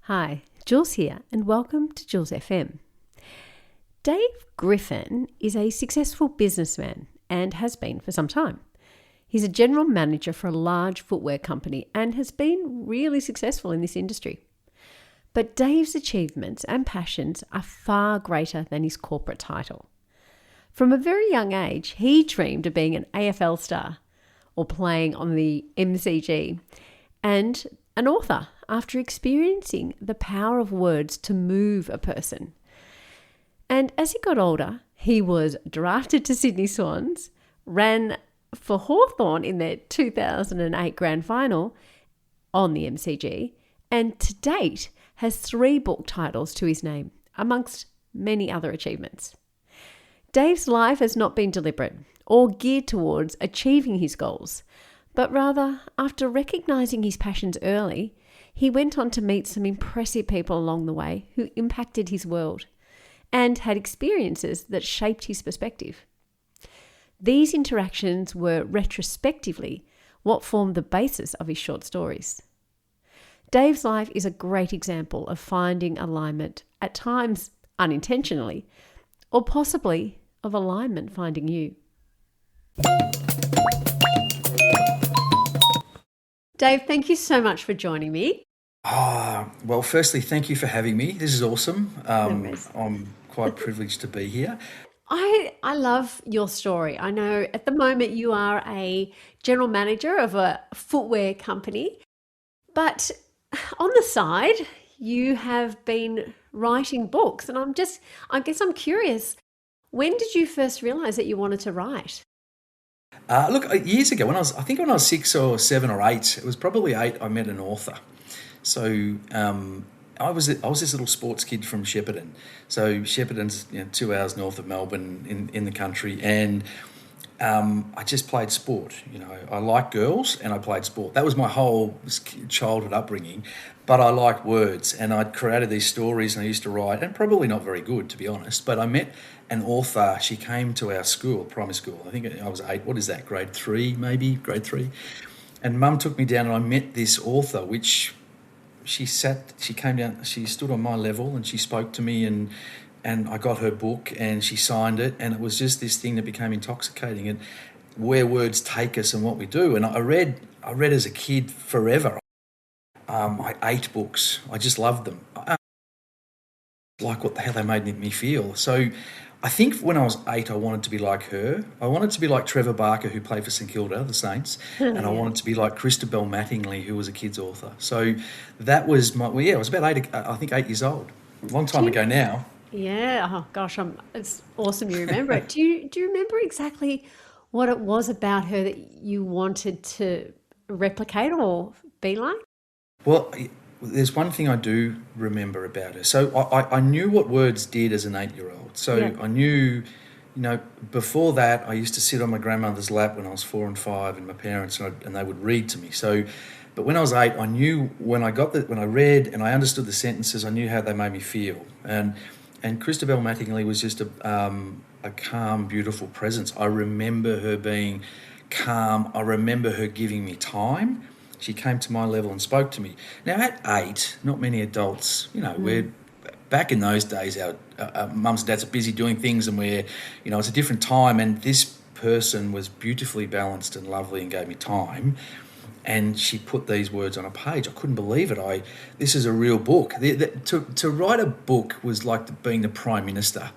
Hi, Jules here, and welcome to JulesFM. Dave Griffin is a successful businessman and has been for some time. He's a general manager for a large footwear company and has been really successful in this industry. But Dave's achievements and passions are far greater than his corporate title. From a very young age, he dreamed of being an AFL star or playing on the MCG and an author after experiencing the power of words to move a person. And as he got older, he was drafted to Sydney Swans, ran for Hawthorn in their 2008 grand final on the MCG, and to date has 3 book titles to his name, amongst many other achievements. Dave's life has not been deliberate or geared towards achieving his goals, but rather, after recognising his passions early, he went on to meet some impressive people along the way who impacted his world and had experiences that shaped his perspective. These interactions were retrospectively what formed the basis of his short stories. Dave's life is a great example of finding alignment, at times unintentionally, or possibly of alignment finding you. Dave, thank you so much for joining me. Well, firstly, thank you for having me. This is awesome. I'm quite privileged to be here. I love your story. I know at the moment you are a general manager of a footwear company, but on the side, you have been writing books. And I guess I'm curious, when did you first realize that you wanted to write? Years ago, when I was 6 or 7 or 8, it was probably 8, I met an author. So I was this little sports kid from Shepparton. So Shepparton's 2 hours north of Melbourne in the country, and I just played sport. I liked girls and I played sport. That was my whole childhood upbringing. But I liked words, and I'd created these stories, and I used to write, and probably not very good, to be honest. But I met an author. She came to our school, primary school. I think I was 8. What is that? Grade 3, maybe? Grade 3. And Mum took me down, and I met this author, which she came down, she stood on my level, and she spoke to me, and I got her book, and she signed it, and it was just this thing that became intoxicating, and where words take us and what we do. And I read as a kid forever. I ate books. I just loved them. Like how they made me feel. So I think when I was 8, I wanted to be like her. I wanted to be like Trevor Barker, who played for St Kilda, the Saints, and I wanted to be like Christabel Mattingly, who was a kid's author. So that was I was about 8 years old. A long time ago now. Yeah. Oh gosh, it's awesome you remember it. Do you remember exactly what it was about her that you wanted to replicate or be like? Well, there's one thing I do remember about her. So I knew what words did as an 8-year-old. So Yeah. I knew, before that, I used to sit on my grandmother's lap when I was 4 and 5, and my parents, and they would read to me. So, but when I was 8, I knew when I read and I understood the sentences, I knew how they made me feel. And Christabel Mattingly was just a calm, beautiful presence. I remember her being calm. I remember her giving me time. She came to my level and spoke to me. Now, at 8, not many adults, we're back in those days, our mums and dads are busy doing things, and it's a different time. And this person was beautifully balanced and lovely and gave me time. And she put these words on a page. I couldn't believe it. This is a real book. To write a book was like being the Prime Minister.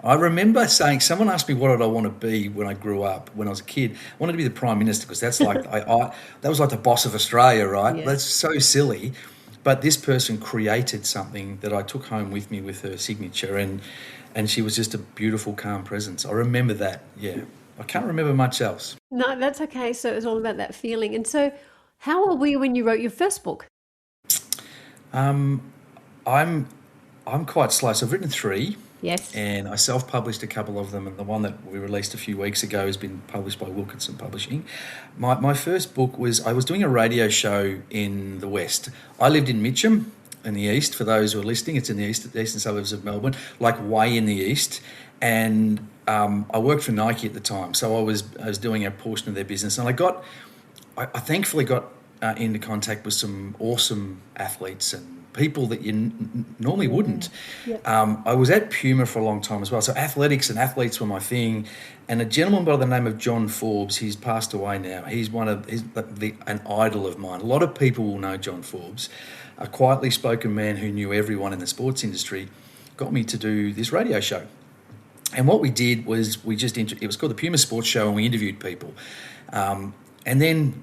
I remember saying, someone asked me what did I want to be when I grew up, when I was a kid. I wanted to be the Prime Minister, because that's like, that was like the boss of Australia, right? Yeah. That's so silly. But this person created something that I took home with me with her signature, and she was just a beautiful, calm presence. I remember that, yeah. I can't remember much else. No, that's okay. So it was all about that feeling. And so how old were you when you wrote your first book? I'm quite slow. So I've written 3. Yes. And I self-published a couple of them, and the one that we released a few weeks ago has been published by Wilkinson Publishing. My first book I was doing a radio show in the West. I lived in Mitcham in the east, for those who are listening. It's in the eastern suburbs of Melbourne, like way in the east. And I worked for Nike at the time, so I was doing a portion of their business, and I thankfully got into contact with some awesome athletes and people that you normally wouldn't. Yep. I was at Puma for a long time as well, so athletics and athletes were my thing. And a gentleman by the name of John Forbes, he's passed away now. He's an idol of mine. A lot of people will know John Forbes, a quietly spoken man who knew everyone in the sports industry, got me to do this radio show. And what we did was it was called the Puma Sports Show, and we interviewed people. And then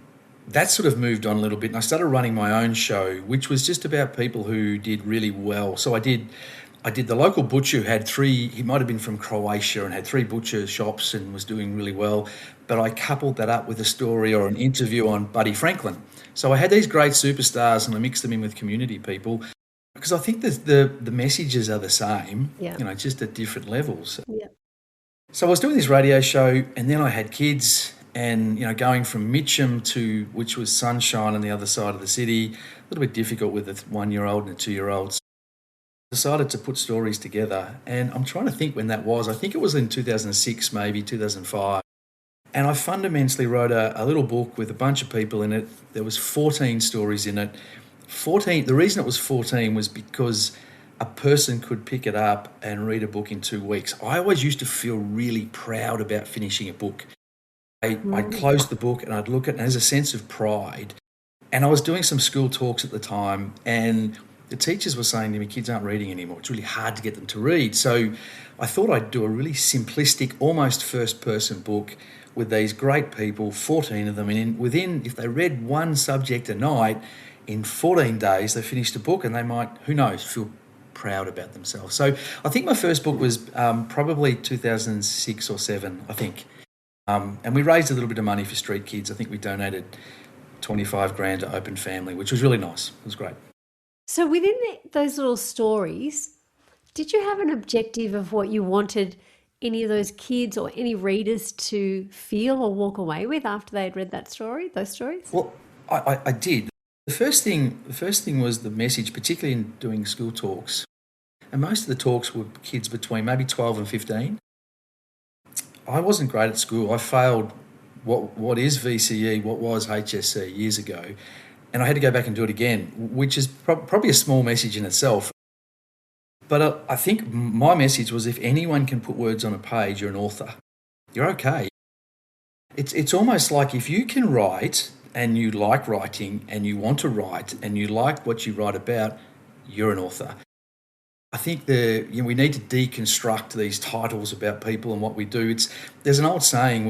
that sort of moved on a little bit, and I started running my own show, which was just about people who did really well. So I did the local butcher who had he might have been from Croatia and had 3 butcher shops and was doing really well. But I coupled that up with a story or an interview on Buddy Franklin. So I had these great superstars and I mixed them in with community people, because I think the messages are the same, just at different levels. Yeah. So I was doing this radio show, and then I had kids, and going from Mitcham to, which was sunshine on the other side of the city, a little bit difficult with a 1-year-old and a 2-year-old. Decided to put stories together, and I'm trying to think when that was. I think it was in 2006, maybe 2005. And I fundamentally wrote a little book with a bunch of people in it. There was 14 stories in it. 14. The reason it was 14 was because a person could pick it up and read a book in 2 weeks. I always used to feel really proud about finishing a book. I'd close the book and I'd look at it, and there's a sense of pride. And I was doing some school talks at the time, and the teachers were saying to me, kids aren't reading anymore. It's really hard to get them to read. So I thought I'd do a really simplistic, almost first-person book with these great people, 14 of them. And if they read one subject a night, in 14 days, they finished a book, and they might, who knows, feel proud about themselves. So I think my first book was probably 2006 or 7, I think. And we raised a little bit of money for street kids. I think we donated 25 grand to Open Family, which was really nice. It was great. So within those little stories, did you have an objective of what you wanted any of those kids or any readers to feel or walk away with after they had read those stories? Well, I did. The first thing was the message, particularly in doing school talks. And most of the talks were kids between maybe 12 and 15. I wasn't great at school. I failed what is VCE, what was HSC years ago. And I had to go back and do it again, which is probably a small message in itself. But I think my message was, if anyone can put words on a page, you're an author. You're okay. It's almost like if you can write and you like writing and you want to write and you like what you write about, you're an author. I think we need to deconstruct these titles about people and what we do. There's an old saying,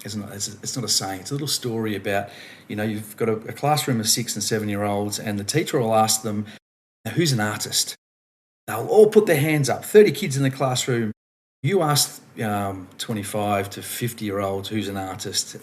it's not a saying, it's a little story about, you've got a classroom of 6 and 7-year-olds, and the teacher will ask them, who's an artist? They'll all put their hands up, 30 kids in the classroom. You ask 25 to 50-year-olds who's an artist,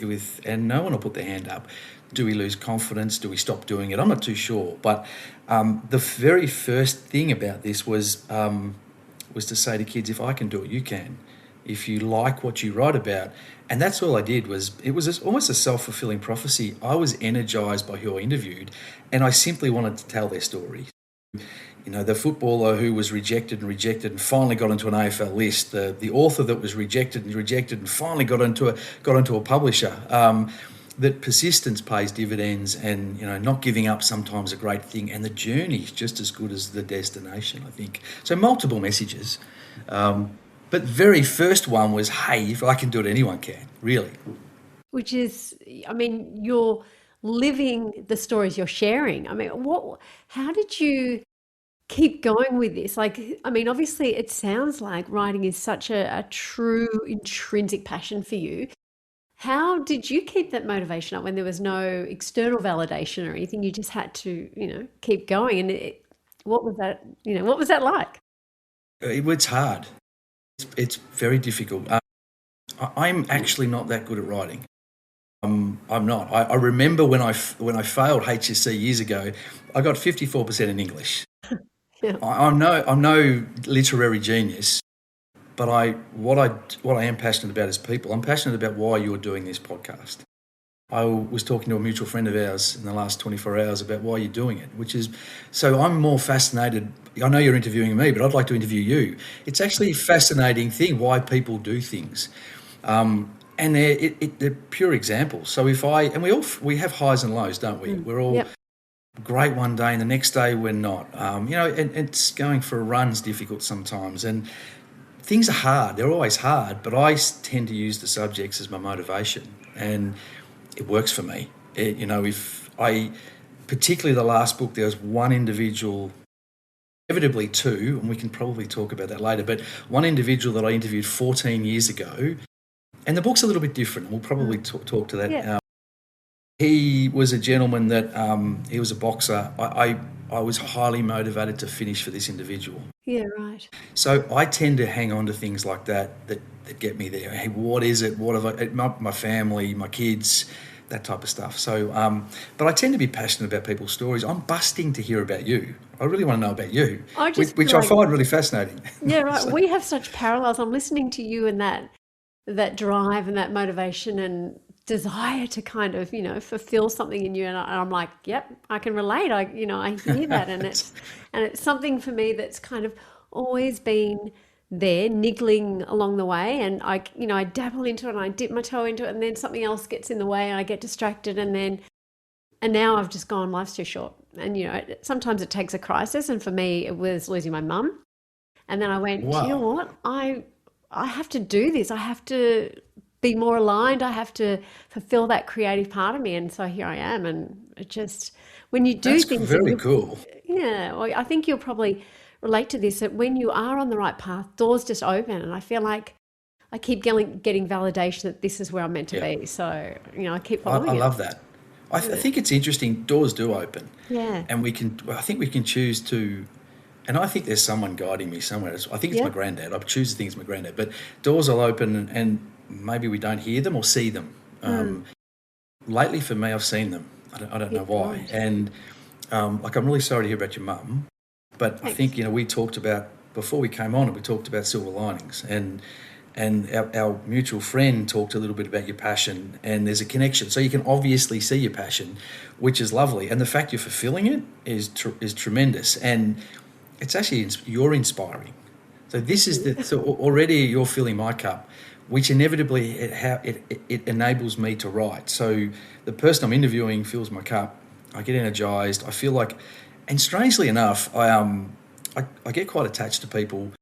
and no one will put their hand up. Do we lose confidence? Do we stop doing it? I'm not too sure. But the very first thing about this was to say to kids, if I can do it, you can. If you like what you write about. And that's all I did. It was almost a self-fulfilling prophecy. I was energised by who I interviewed, and I simply wanted to tell their story. The footballer who was rejected and finally got into an AFL list, the author that was rejected and finally got into a publisher. That persistence pays dividends, and not giving up sometimes a great thing, and the journey is just as good as the destination, I think. So multiple messages. But very first one was, hey, if I can do it, anyone can, really. Which is, you're living the stories you're sharing. How did you keep going with this? Obviously it sounds like writing is such a true intrinsic passion for you. How did you keep that motivation up when there was no external validation or anything? You just had to, keep going. And what was that? What was that like? It's hard. It's very difficult. I'm actually not that good at writing. I'm not. I remember when I failed HSC years ago, I got 54% in English. Yeah. I'm no literary genius, but what I am passionate about is people. I'm passionate about why you're doing this podcast. I was talking to a mutual friend of ours in the last 24 hours about why you're doing it, so I'm more fascinated. I know you're interviewing me, but I'd like to interview you. It's actually a fascinating thing why people do things. And and they're pure examples. So we have highs and lows, don't we? We're all great one day, and the next day we're not. And it's going for a run's difficult sometimes, and things are hard. They're always hard, but I tend to use the subjects as my motivation, and it works for me. Particularly the last book, there was one individual, inevitably two, and we can probably talk about that later, but one individual that I interviewed 14 years ago, and the book's a little bit different. We'll probably talk to that. Yeah. He was a gentleman that he was a boxer. I was highly motivated to finish for this individual. Yeah, right. So I tend to hang on to things like that get me there. Hey, what is it? What have my family, my kids, that type of stuff. So, but I tend to be passionate about people's stories. I'm busting to hear about you. I really want to know about you, which I find really fascinating. Yeah, right. We have such parallels. I'm listening to you and that drive and that motivation and desire to kind of, fulfill something in you. And I'm like, yep, I can relate. I hear that. And it's something for me that's kind of always been there, niggling along the way. And I dabble into it and I dip my toe into it, and then something else gets in the way and I get distracted. And now I've just gone, life's too short. And, sometimes it takes a crisis. And for me, it was losing my mum. And then I went, Wow. you know what? I have to do this. I have to be more aligned. I have to fulfill that creative part of me. And so here I am. And it just, when you do That's things. very cool. Yeah. Well, I think you'll probably relate to this, that when you are on the right path, doors just open. And I feel like I keep getting validation that this is where I'm meant to be. So, I keep following I it. love that. I think it's interesting. Doors do open. Yeah. And I think we can choose to, and I think there's someone guiding me somewhere. I think it's my granddad. I choose to think it's my granddad. But doors will open and maybe we don't hear them or see them. Lately for me, I've seen them. I don't know why. Right. And I'm really sorry to hear about your mum. But Thanks. I think, we talked about, before we came on, we talked about silver linings. And our mutual friend talked a little bit about your passion, and there's a connection. So you can obviously see your passion, which is lovely. And the fact you're fulfilling it is tremendous. And it's actually, you're inspiring. So this is so already you're filling my cup, which inevitably it enables me to write. So the person I'm interviewing fills my cup. I get energized. I feel like, and strangely enough, I get quite attached to people.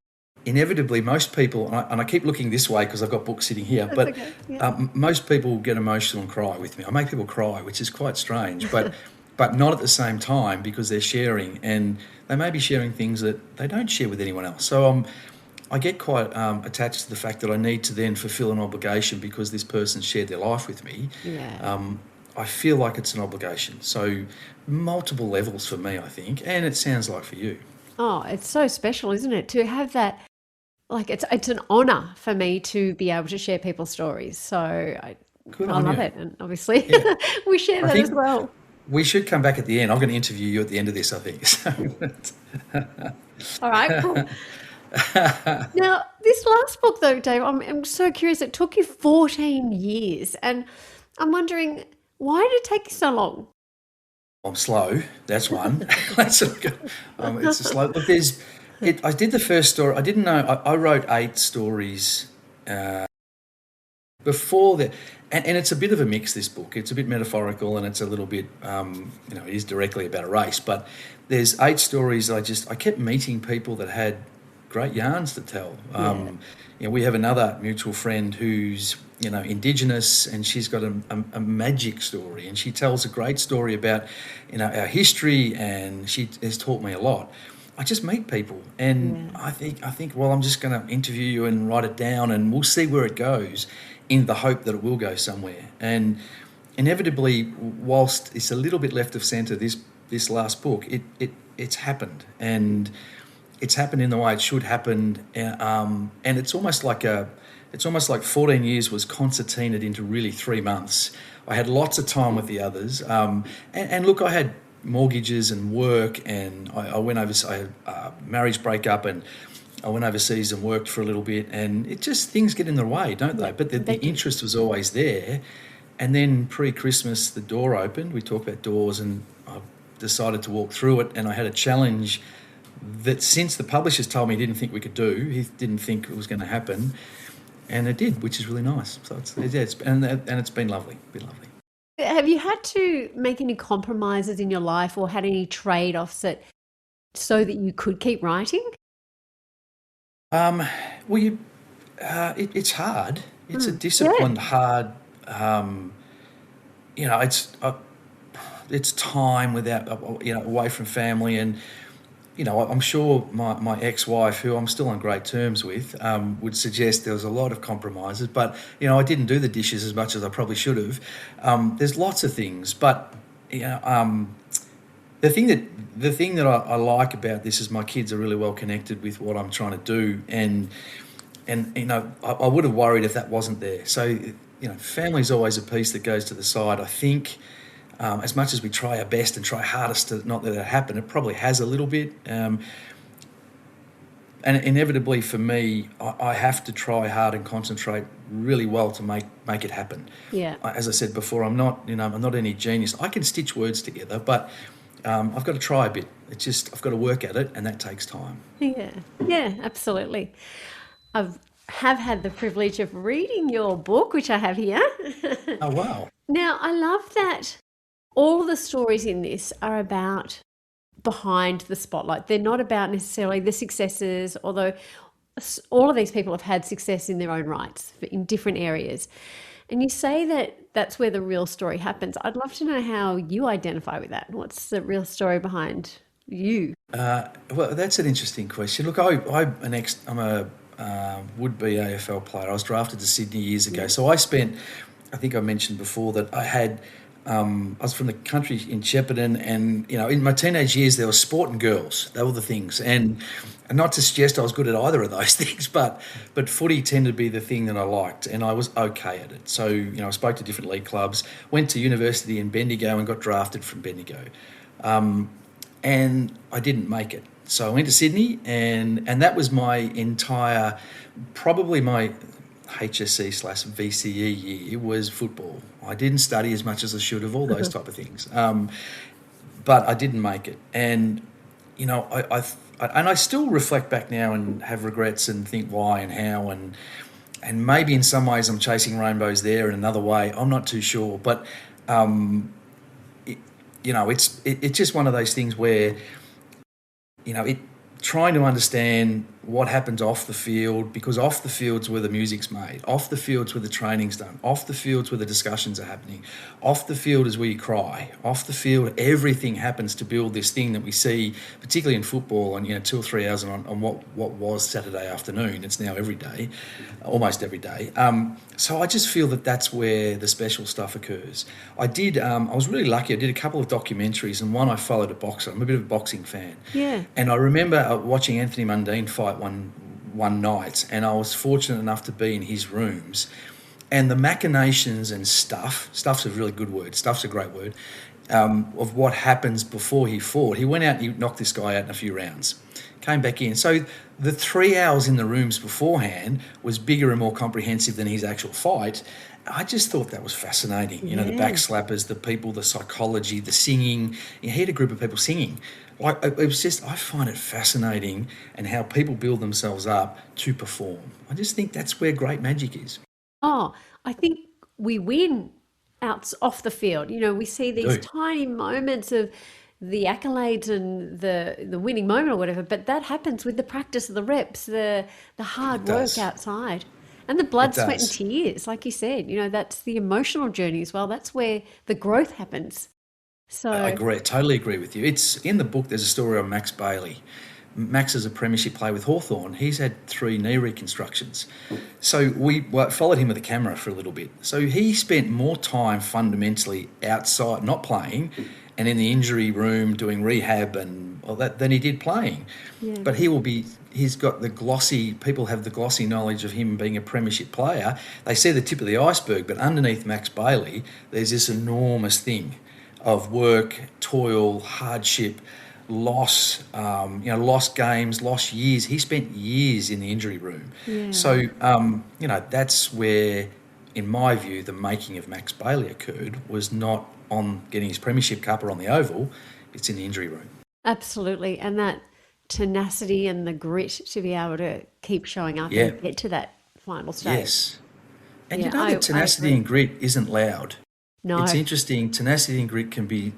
Inevitably, most people, and I keep looking this way because I've got books sitting here, but okay. Yeah. Most people get emotional and cry with me. I make people cry, which is quite strange, but not at the same time, because they're sharing, and they may be sharing things that they don't share with anyone else. So I get quite attached to the fact that I need to then fulfill an obligation because this person shared their life with me. Yeah. I feel like it's an obligation. So multiple levels for me, I think, and it sounds like for you. Oh, it's so special, isn't it? To have that, like it's an honor for me to be able to share people's stories. So I love it. And obviously we share that as well. We should come back at the end. I'm going to interview you at the end of this, I think. So. All right, cool. Now, this last book though, Dave, I'm so curious. It took you 14 years, and I'm wondering, why did it take you so long? I'm slow. That's one. It's a slow. Look, I did the first story. I didn't know. I wrote 8 stories before that, and it's a bit of a mix. This book. It's a bit metaphorical, and it's a little bit, it is directly about a race. But there's 8 stories. I kept meeting people that had great yarns to tell. We have another mutual friend who's Indigenous, and she's got a magic story, and she tells a great story about our history, and she has taught me a lot. I just meet people, and I think well, I'm just going to interview you and write it down, and we'll see where it goes, in the hope that it will go somewhere. And inevitably, whilst it's a little bit left of centre, this last book, it's happened, and it's happened in the way it should happen, and it's almost like 14 years was concertinaed into really 3 months. I had lots of time with the others, and look, I had mortgages and work, and I went overseas. I had a marriage breakup, and I went overseas and worked for a little bit, and it just, things get in the way, don't they? But the interest was always there. And then pre-Christmas, the door opened. We talk about doors, and I decided to walk through it, and I had a challenge that, since the publishers told me he didn't think we could do, he didn't think it was going to happen, and it did, which is really nice. So it's been lovely, Have you had to make any compromises in your life or had any trade-offs so that you could keep writing? Um, well, it's hard. It's a Yeah. disciplined, hard. Um, you know, it's time without away from family, and I'm sure my ex-wife, who I'm still on great terms with, would suggest there was a lot of compromises. But I didn't do the dishes as much as I probably should have. There's lots of things, but you know, the thing that I like about this is my kids are really well connected with what I'm trying to do, and I would have worried if that wasn't there. So family's always a piece that goes to the side. I think as much as we try our best and try hardest to not let it happen, it probably has a little bit. And inevitably for me, I have to try hard and concentrate really well to make it happen. Yeah. As I said before, I'm not any genius. I can stitch words together, but I've got to try a bit. It's just I've got to work at it, and that takes time. Yeah. Yeah, absolutely. Have had the privilege of reading your book, which I have here. Oh wow! Now, I love that all the stories in this are about behind the spotlight. They're not about necessarily the successes, although all of these people have had success in their own rights in different areas. And you say that that's where the real story happens. I'd love to know how you identify with that. What's the real story behind you? Well, that's an interesting question. Look, I'm a would-be AFL player. I was drafted to Sydney years ago. Yeah. So I think I mentioned before that I was from the country in Shepparton, and in my teenage years there was sport and girls. They were the things, and not to suggest I was good at either of those things, but footy tended to be the thing that I liked, and I was okay at it. So I spoke to different league clubs, went to university in Bendigo, and got drafted from Bendigo, and I didn't make it. So I went to Sydney, and that was probably my HSC/VCE year was football. I didn't study as much as I should have, all those type of things. But I didn't make it, and I still reflect back now and have regrets and think why and how, and maybe in some ways I'm chasing rainbows there, and another way I'm not too sure. But it's just one of those things where trying to understand what happens off the field, because off the field's where the music's made, off the field's where the training's done, off the field's where the discussions are happening, off the field is where you cry, off the field everything happens to build this thing that we see, particularly in football, on 2 or 3 hours on what was Saturday afternoon. It's now every day, almost every day. So I just feel that that's where the special stuff occurs. I was really lucky. I did a couple of documentaries, and one I followed a boxer. I'm a bit of a boxing fan. Yeah. And I remember watching Anthony Mundine fight one night, and I was fortunate enough to be in his rooms, and the machinations and stuff's a really good word, stuff's a great word, of what happens before he fought. He went out and he knocked this guy out in a few rounds, came back in. So the 3 hours in the rooms beforehand was bigger and more comprehensive than his actual fight. I just thought that was fascinating. The back slappers, the people, the psychology, the singing. He had a group of people singing. It was just, I find it fascinating, and how people build themselves up to perform. I just think that's where great magic is. Oh, I think we win off the field. We see these Do. tiny moments of the accolades and the winning moment or whatever, but that happens with the practice, the reps, the It hard work does. outside. And the It blood, sweat, and does. tears, like you said, that's the emotional journey as well. That's where the growth happens. I So, agree, totally agree with you. It's in the book. There's a story on Max Bailey. Max is a premiership player with Hawthorn. He's had 3 knee reconstructions. So we followed him with a camera for a little bit. So he spent more time fundamentally outside, not playing, and in the injury room doing rehab and all that than he did playing. yeah. But he's got people have the glossy knowledge of him being a premiership player. They see the tip of the iceberg, but underneath Max Bailey, there's this enormous thing of work, toil, hardship, loss, lost games, lost years. He spent years in the injury room. Yeah. So, that's where, in my view, the making of Max Bailey occurred, was not on getting his premiership cup or on the oval. It's in the injury room. Absolutely. And that tenacity and the grit to be able to keep showing up Yeah, and get to that final stage. Yes. And Yeah, that tenacity agree. and grit isn't loud. No. It's interesting. Tenacity and grit can be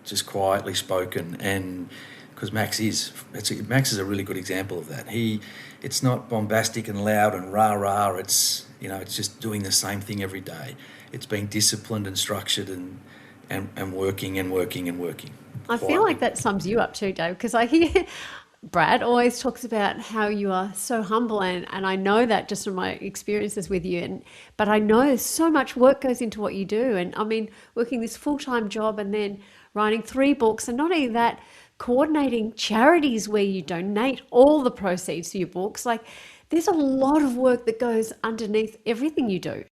just quietly spoken, and because Max is a really good example of that. It's not bombastic and loud and rah rah. It's it's just doing the same thing every day. It's being disciplined and structured and working and working and working. I feel like that sums you up too, Dave, because I hear Brad always talks about how you are so humble, and I know that just from my experiences with you, but I know so much work goes into what you do, and I mean, working this full-time job and then writing 3 books, and not only that, coordinating charities where you donate all the proceeds to your books. Like, there's a lot of work that goes underneath everything you do.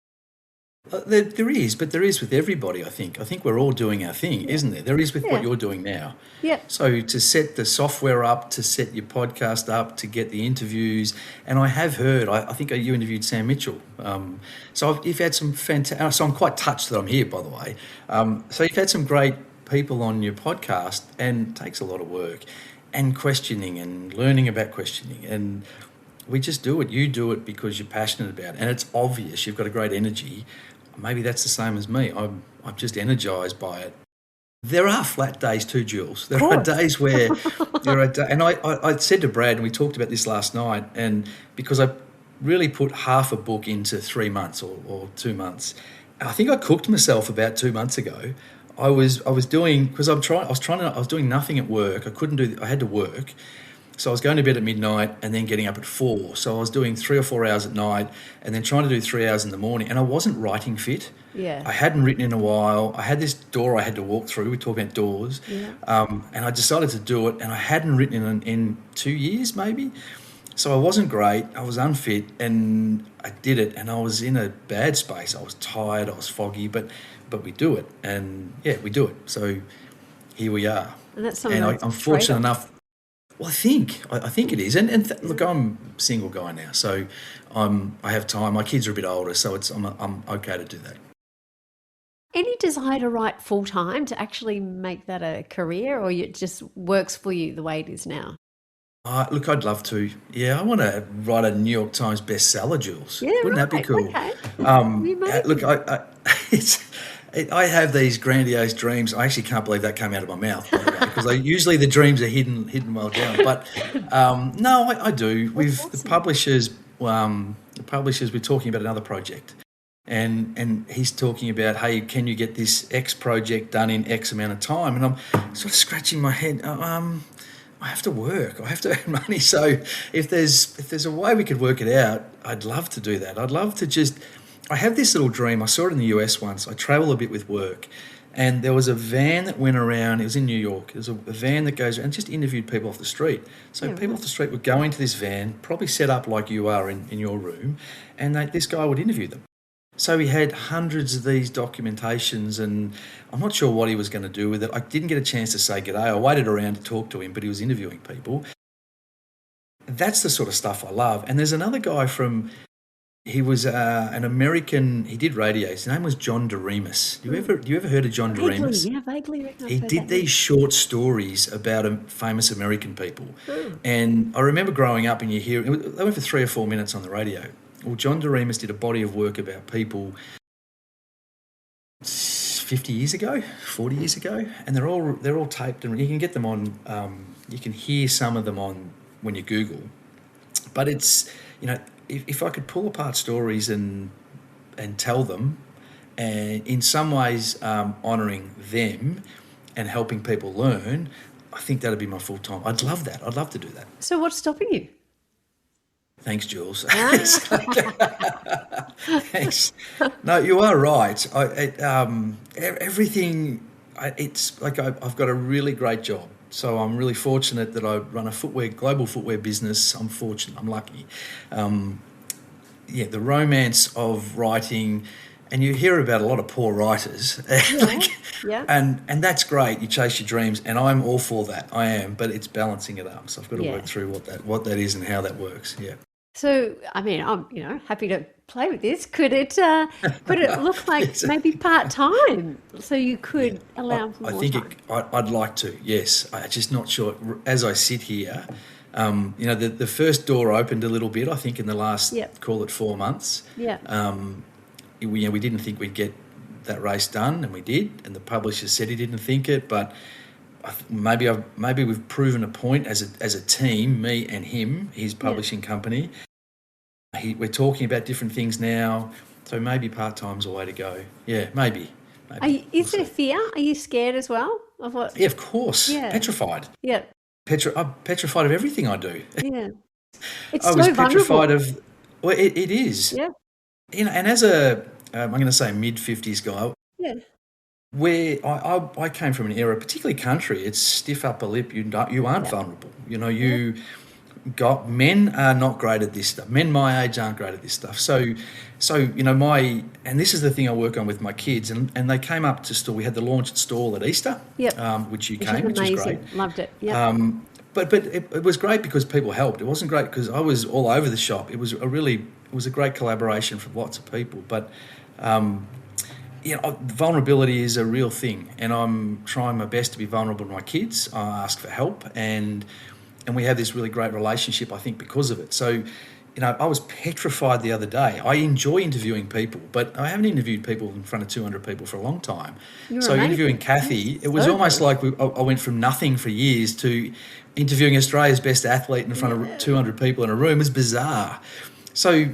There is, but there is with everybody, I think. I think we're all doing our thing, isn't there? There is with what Yeah. you're doing now. Yeah. So to set the software up, to set your podcast up, to get the interviews, and I have heard, I think you interviewed Sam Mitchell. So you've had some fantastic, so I'm quite touched that I'm here, by the way. So you've had some great people on your podcast, and it takes a lot of work and questioning and learning about questioning. And we just do it. You do it because you're passionate about it, and it's obvious. You've got a great energy. Maybe that's the same as me. I'm just energised by it. There are flat days too, Jules. There are days where and I said to Brad, and we talked about this last night, and because I really put half a book into 3 months or 2 months, I think I cooked myself about 2 months ago. I was doing, because I was doing nothing at work. I had to work. So I was going to bed at midnight and then getting up at 4. So I was doing 3 or 4 hours at night and then trying to do 3 hours in the morning. And I wasn't writing fit. Yeah. I hadn't written in a while. I had this door I had to walk through. We talk about doors. Yeah. And I decided to do it. And I hadn't written in 2 years maybe. So I wasn't great. I was unfit, and I did it. And I was in a bad space. I was tired. I was foggy. But we do it. And yeah, we do it. So here we are. And that's something I'm fortunate enough. Well, I think it is, and look, I'm a single guy now, so I have time. My kids are a bit older, so I'm okay to do that. Any desire to write full time, to actually make that a career, or it just works for you the way it is now? Look, I'd love to. Yeah, I want to write a New York Times bestseller, Jules. Yeah, Wouldn't that be cool? Okay. Look, I have these grandiose dreams. I actually can't believe that came out of my mouth, by the way, because usually the dreams are hidden well down. But no, I do. With awesome. the publishers, we're talking about another project, and he's talking about, hey, can you get this X project done in X amount of time? And I'm sort of scratching my head. I have to work. I have to earn money. So if there's a way we could work it out, I'd love to do that. I'd love to just. I have this little dream. I saw it in the US once. I travel a bit with work, and there was a van that went around. It was in New York. There was a van that goes around and just interviewed people off the street. So people off the street would go into this van, probably set up like you are in your room, and this guy would interview them. So he had hundreds of these documentations, and I'm not sure what he was going to do with it. I didn't get a chance to say g'day. I waited around to talk to him, but he was interviewing people. That's the sort of stuff I love. And there's another guy he was an American. He did radio. His name was John DeRemus. You ever heard of John DeRemus? Yeah, vaguely. He did these short stories about famous American people. And I remember growing up, and they went for 3 or 4 minutes on the radio. Well, John DeRemus did a body of work about people 50 years ago, 40 years ago, and they're all taped, and you can get them on. You can hear some of them on when you Google. But it's if I could pull apart stories and tell them, and in some ways honouring them and helping people learn, I think that'd be my full time. I'd love that. I'd love to do that. So what's stopping you? Thanks, Jules. Thanks. No, you are right. Everything. It's like I've got a really great job. So I'm really fortunate that I run a global footwear business. I'm fortunate. I'm lucky. The romance of writing, and you hear about a lot of poor writers. And that's great. You chase your dreams, and I'm all for that. I am, but it's balancing it up. So I've got to work through what that is and how that works. Yeah. So, I mean, I'm happy to play with this. Could it look like maybe part-time, so you could allow for more time? I'd like to, yes. I'm just not sure. As I sit here, The first door opened a little bit, I think, in the last, Yep. call it 4 months. Yeah. We didn't think we'd get that race done, and we did, and the publisher said he didn't think it, but maybe we've proven a point as a team, me and him, his publishing company. We're talking about different things now, so maybe part-time's the way to go. Yeah, maybe. Is there fear? Are you scared as well of what? Yeah, of course. Yeah. Petrified. Yeah. I'm petrified of everything I do. Yeah. It's I so was vulnerable. petrified of. Well, it is. Yeah. And as a, I'm going to say mid-50s guy, Yeah. where I came from an era, particularly country, it's stiff upper lip. You aren't vulnerable. Men are not great at this stuff. Men my age aren't great at this stuff. So and this is the thing I work on with my kids, and they came up to stall. We had the launch at stall at Easter, which was great. Loved it. Yeah. But it was great because people helped. It wasn't great because I was all over the shop. It was a great collaboration from lots of people. But vulnerability is a real thing, and I'm trying my best to be vulnerable to my kids. I ask for help, and we have this really great relationship, I think, because of it. So, I was petrified the other day. I enjoy interviewing people, but I haven't interviewed people in front of 200 people for a long time. Amazing. Interviewing Kathy, it was almost like I went from nothing for years to interviewing Australia's best athlete in front of 200 people in a room. It was bizarre. So,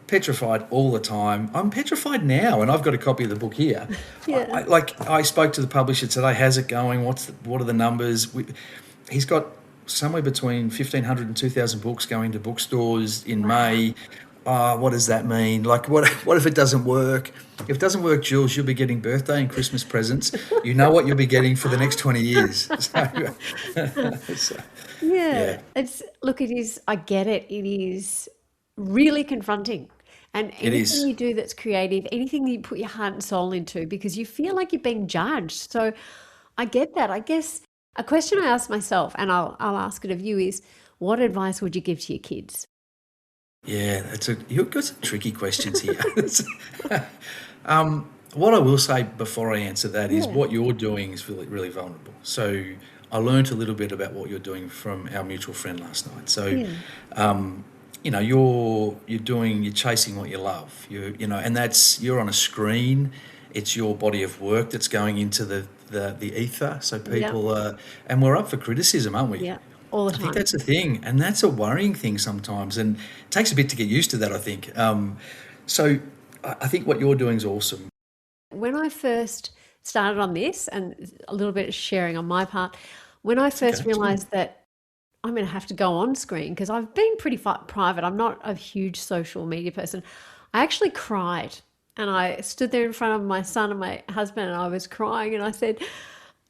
petrified all the time. I'm petrified now, and I've got a copy of the book here. Yeah. I spoke to the publisher today. How's it going? What are the numbers? He's got somewhere between 1,500 and 2,000 books going to bookstores in May. What does that mean? What if it doesn't work? If it doesn't work, Jules, you'll be getting birthday and Christmas presents. You know what you'll be getting for the next 20 years. It is, I get it. It is really confronting. And anything you do that's creative, anything that you put your heart and soul into, because you feel like you're being judged. So I get that. I guess a question I ask myself, and I'll ask it of you, is what advice would you give to your kids? Yeah, you've got some tricky questions here. What I will say before I answer that is what you're doing is really, really vulnerable. So I learned a little bit about what you're doing from our mutual friend last night. So, you're chasing what you love. And you're on a screen. It's your body of work that's going into the ether. So people and we're up for criticism, aren't we? Yeah, all the time. I think that's a thing, and that's a worrying thing sometimes, and it takes a bit to get used to that, I think. So I think what you're doing is awesome. When I first started on this, and a little bit of sharing on my part, when I first realised that I'm going to have to go on screen, because I've been pretty private, I'm not a huge social media person, I actually cried. And I stood there in front of my son and my husband, and I was crying, and I said,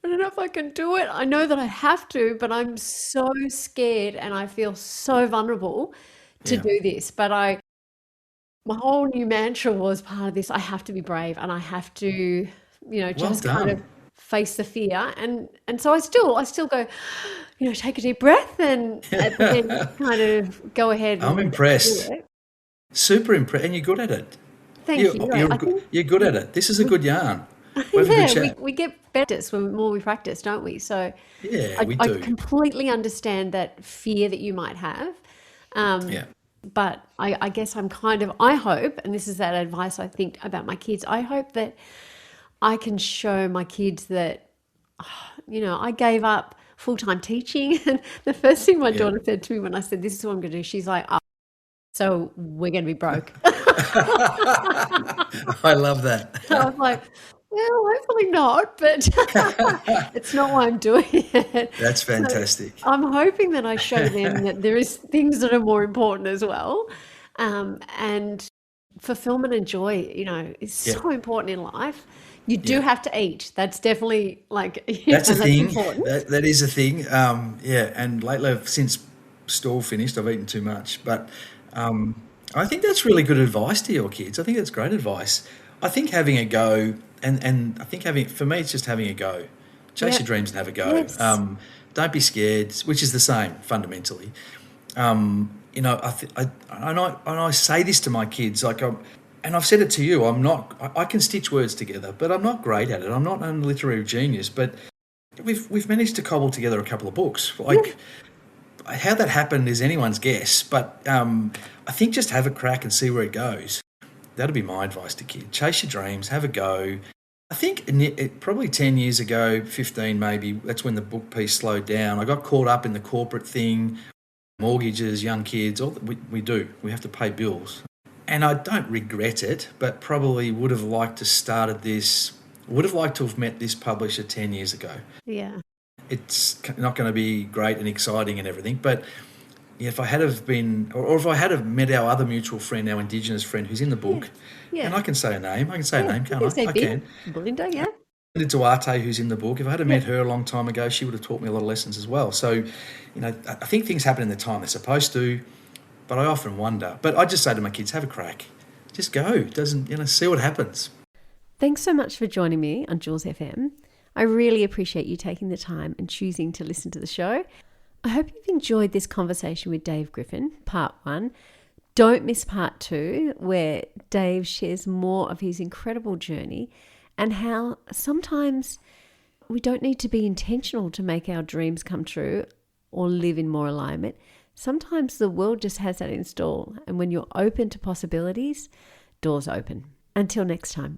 I don't know if I can do it. I know that I have to, but I'm so scared and I feel so vulnerable to do this. But my whole new mantra was part of this. I have to be brave, and I have to, just kind of face the fear. And so I still go, take a deep breath and then kind of go ahead. I'm impressed. Super impressed. And you're good at it. Thank you. You're good at it. This is a good yarn. We get better the more we practice, don't we? So we do. I completely understand that fear that you might have. But I guess I hope, and this is that advice I think about my kids, I hope that I can show my kids that, I gave up full-time teaching. And the first thing my daughter said to me when I said, this is what I'm going to do, she's like, so we're going to be broke. I love that. I was like, well, hopefully not, but it's not why I'm doing it. That's fantastic. So I'm hoping that I show them that there is things that are more important as well. And fulfillment and joy, is so important in life. You do have to eat. That's definitely that's a thing. Important. That is a thing. And lately, since stall finished, I've eaten too much. But I think that's really good advice to your kids. I think that's great advice. I think having a go, and I think for me, it's just having a go. Chase your dreams and have a go. Yes. Don't be scared, which is the same fundamentally. I say this to my kids, and I've said it to you. I can stitch words together, but I'm not great at it. I'm not a literary genius, but we've managed to cobble together a couple of books. how that happened is anyone's guess, but I think just have a crack and see where it goes. That'd be my advice to kids. Chase your dreams, have a go. I think probably 10 years ago, 15 maybe, that's when the book piece slowed down. I got caught up in the corporate thing, mortgages, young kids, all that we do. We have to pay bills. And I don't regret it, but probably would have liked to started this, would have liked to have met this publisher 10 years ago. Yeah. It's not going to be great and exciting and everything, but if I had have been, or if I had have met our other mutual friend, our Indigenous friend who's in the book, and I can say a name, can't I? I can. Belinda, yeah. Belinda Duarte, who's in the book, if I had met her a long time ago, she would have taught me a lot of lessons as well. So, I think things happen in the time they're supposed to, but I often wonder. But I just say to my kids, have a crack. Just go. See what happens. Thanks so much for joining me on Jules FM. I really appreciate you taking the time and choosing to listen to the show. I hope you've enjoyed this conversation with Dave Griffin, part 1. Don't miss part 2, where Dave shares more of his incredible journey and how sometimes we don't need to be intentional to make our dreams come true or live in more alignment. Sometimes the world just has that in store, and when you're open to possibilities, doors open. Until next time.